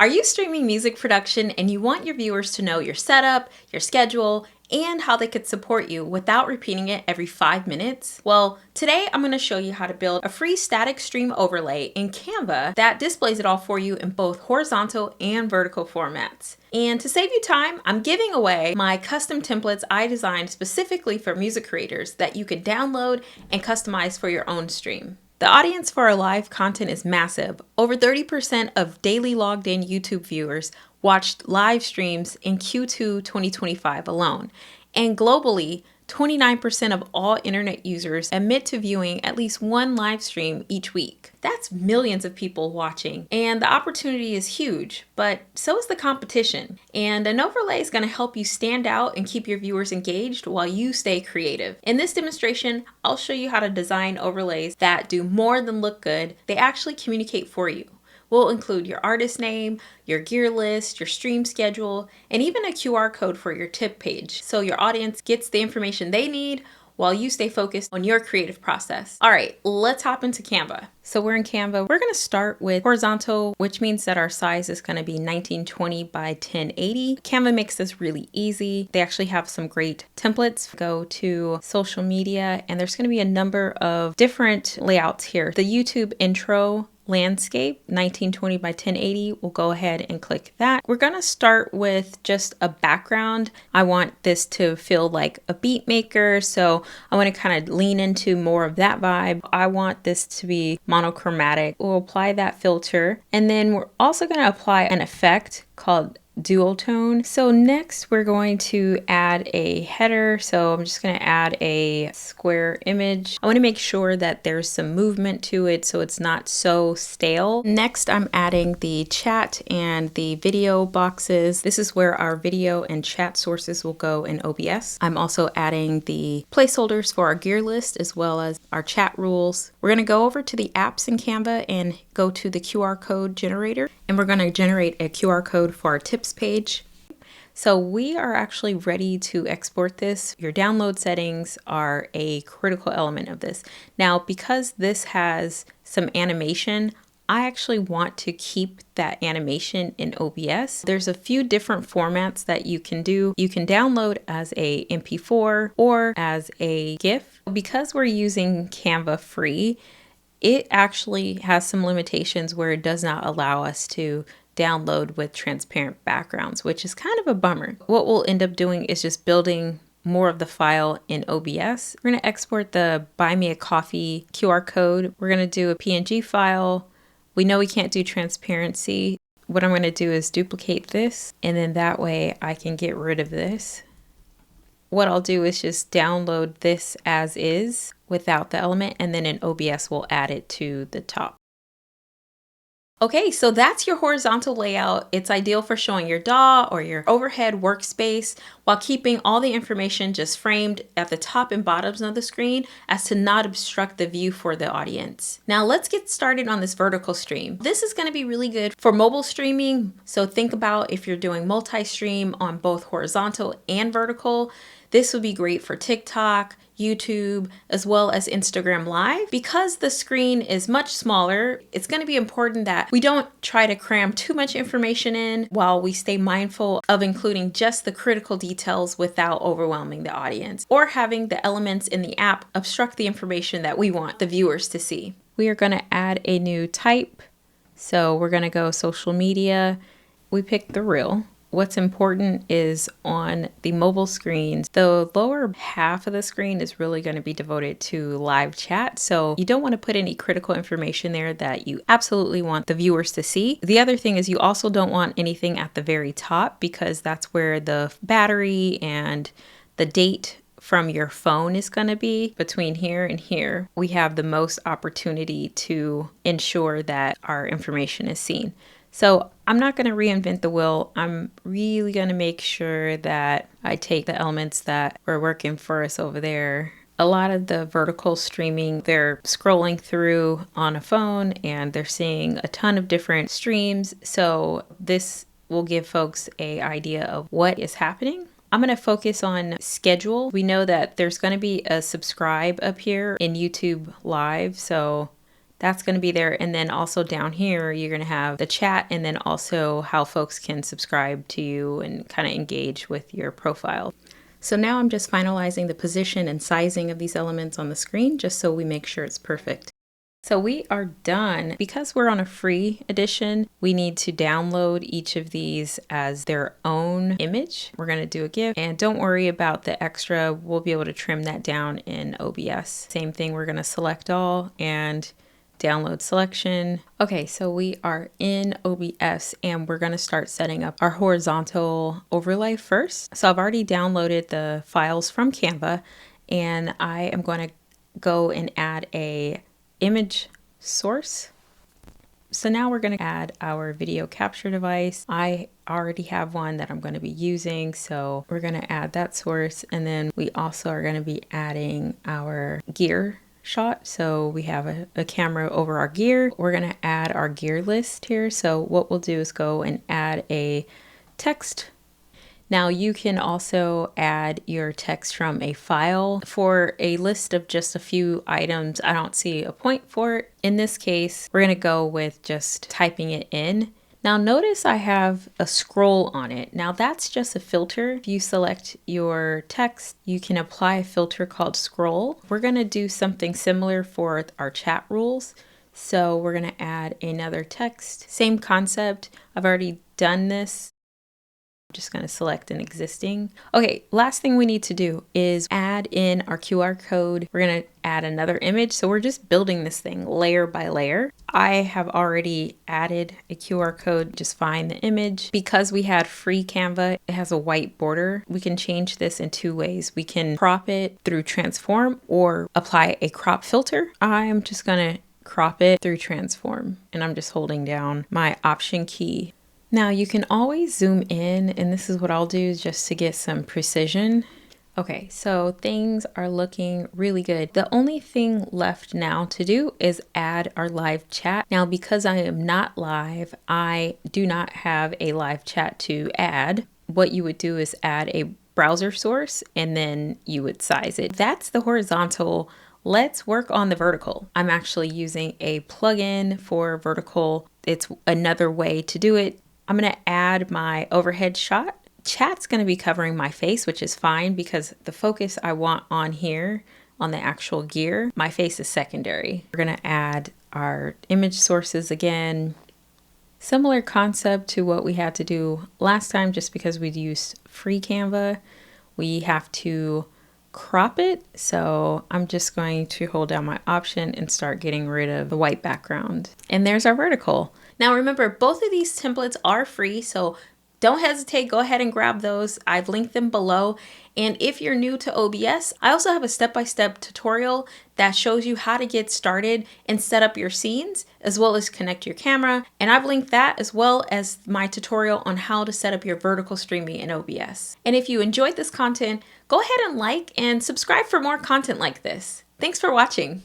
Are you streaming music production and you want your viewers to know your setup, your schedule, and how they could support you without repeating it every 5 minutes? Well, today I'm going to show you how to build a free static stream overlay in Canva that displays it all for you in both horizontal and vertical formats. And to save you time, I'm giving away my custom templates I designed specifically for music creators that you could download and customize for your own stream. The audience for our live content is massive. Over 30% of daily logged in YouTube viewers watched live streams in Q2 2025 alone. And globally, 29% of all internet users admit to viewing at least one live stream each week. That's millions of people watching, and the opportunity is huge, but so is the competition. And an overlay is going to help you stand out and keep your viewers engaged while you stay creative. In this demonstration, I'll show you how to design overlays that do more than look good. They actually communicate for you. We'll include your artist name, your gear list, your stream schedule, and even a QR code for your tip page, so your audience gets the information they need while you stay focused on your creative process. All right, let's hop into Canva. So we're in Canva. We're gonna start with horizontal, which means that our size is gonna be 1920 by 1080. Canva makes this really easy. They actually have some great templates. Go to social media, and there's gonna be a number of different layouts here. The YouTube intro landscape 1920 by 1080, we'll go ahead and click that. We're gonna start with just a background. I want this to feel like a beat maker, so I want to kind of lean into more of that vibe. I want this to be monochromatic. We'll apply that filter, and then we're also going to apply an effect called dual tone. So next we're going to add a header. So I'm just going to add a square image. I want to make sure that there's some movement to it so it's not so stale. Next I'm adding the chat and the video boxes. This is where our video and chat sources will go in OBS. I'm also adding the placeholders for our gear list as well as our chat rules. We're going to go over to the apps in Canva and go to the QR code generator, and we're going to generate a QR code for our tips page. So we are actually ready to export this. Your download settings are a critical element of this. Now, because this has some animation, I actually want to keep that animation in OBS. There's a few different formats that you can do. You can download as a MP4 or as a GIF. Because we're using Canva free, it actually has some limitations where it does not allow us to download with transparent backgrounds, which is kind of a bummer. What we'll end up doing is just building more of the file in OBS. We're going to export the Buy Me a Coffee QR code. We're going to do a PNG file. We know we can't do transparency. What I'm going to do is duplicate this, and then that way I can get rid of this. What I'll do is just download this as is without the element, and then in OBS we'll add it to the top. Okay, so that's your horizontal layout. It's ideal for showing your DAW or your overhead workspace while keeping all the information just framed at the top and bottoms of the screen as to not obstruct the view for the audience. Now let's get started on this vertical stream. This is going to be really good for mobile streaming. So think about if you're doing multi-stream on both horizontal and vertical. This would be great for TikTok, YouTube, as well as Instagram Live. Because the screen is much smaller, it's going to be important that we don't try to cram too much information in while we stay mindful of including just the critical details without overwhelming the audience or having the elements in the app obstruct the information that we want the viewers to see. We are going to add a new type. So we're going to go social media. We picked the reel. What's important is on the mobile screens, the lower half of the screen is really going to be devoted to live chat. So you don't want to put any critical information there that you absolutely want the viewers to see. The other thing is you also don't want anything at the very top because that's where the battery and the date from your phone is going to be. Between here and here, we have the most opportunity to ensure that our information is seen. So I'm not going to reinvent the wheel. I'm really going to make sure that I take the elements that were working for us over there. A lot of the vertical streaming, they're scrolling through on a phone and they're seeing a ton of different streams. So this will give folks an idea of what is happening. I'm going to focus on schedule. We know that there's going to be a subscribe up here in YouTube Live. So That's going to be there. And then also down here, you're going to have the chat and then also how folks can subscribe to you and kind of engage with your profile. So now I'm just finalizing the position and sizing of these elements on the screen just so we make sure it's perfect. So we are done. Because we're on a free edition, we need to download each of these as their own image. We're going to do a GIF, and don't worry about the extra. We'll be able to trim that down in OBS. Same thing, we're going to select all and download selection. Okay, so we are in OBS and we're going to start setting up our horizontal overlay first. So I've already downloaded the files from Canva, and I am going to go and add a image source. So now we're going to add our video capture device. I already have one that I'm going to be using, so we're going to add that source, and then we also are going to be adding our gear shot. So we have a camera over our gear. We're going to add our gear list here. So what we'll do is go and add a text. Now you can also add your text from a file. For a list of just a few items, I don't see a point for it. In this case, we're going to go with just typing it in. Now notice I have a scroll on it. Now that's just a filter. If you select your text, you can apply a filter called scroll. We're going to do something similar for our chat rules. So we're going to add another text. Same concept. I've already done this. I'm just going to select an existing. Okay, last thing we need to do is add in our QR code. We're going to add another image. So we're just building this thing layer by layer. I have already added a QR code. Just find the image. Because we had free Canva, it has a white border. We can change this in two ways. We can crop it through transform or apply a crop filter. I'm just going to crop it through transform, and I'm just holding down my option key. Now you can always zoom in, and this is what I'll do just to get some precision. Okay, so things are looking really good. The only thing left now to do is add our live chat. Now, because I am not live, I do not have a live chat to add. What you would do is add a browser source and then you would size it. That's the horizontal. Let's work on the vertical. I'm actually using a plugin for vertical. It's another way to do it. I'm going to add my overhead shot. Chat's going to be covering my face, which is fine because the focus I want on here on the actual gear, my face is secondary. We're going to add our image sources again. Similar concept to what we had to do last time, just because we'd used free Canva. We have to crop it. So I'm just going to hold down my option and start getting rid of the white background. And there's our vertical. Now remember, both of these templates are free, so don't hesitate, go ahead and grab those. I've linked them below. And if you're new to OBS, I also have a step-by-step tutorial that shows you how to get started and set up your scenes, as well as connect your camera. And I've linked that as well as my tutorial on how to set up your vertical streaming in OBS. And if you enjoyed this content, go ahead and like and subscribe for more content like this. Thanks for watching.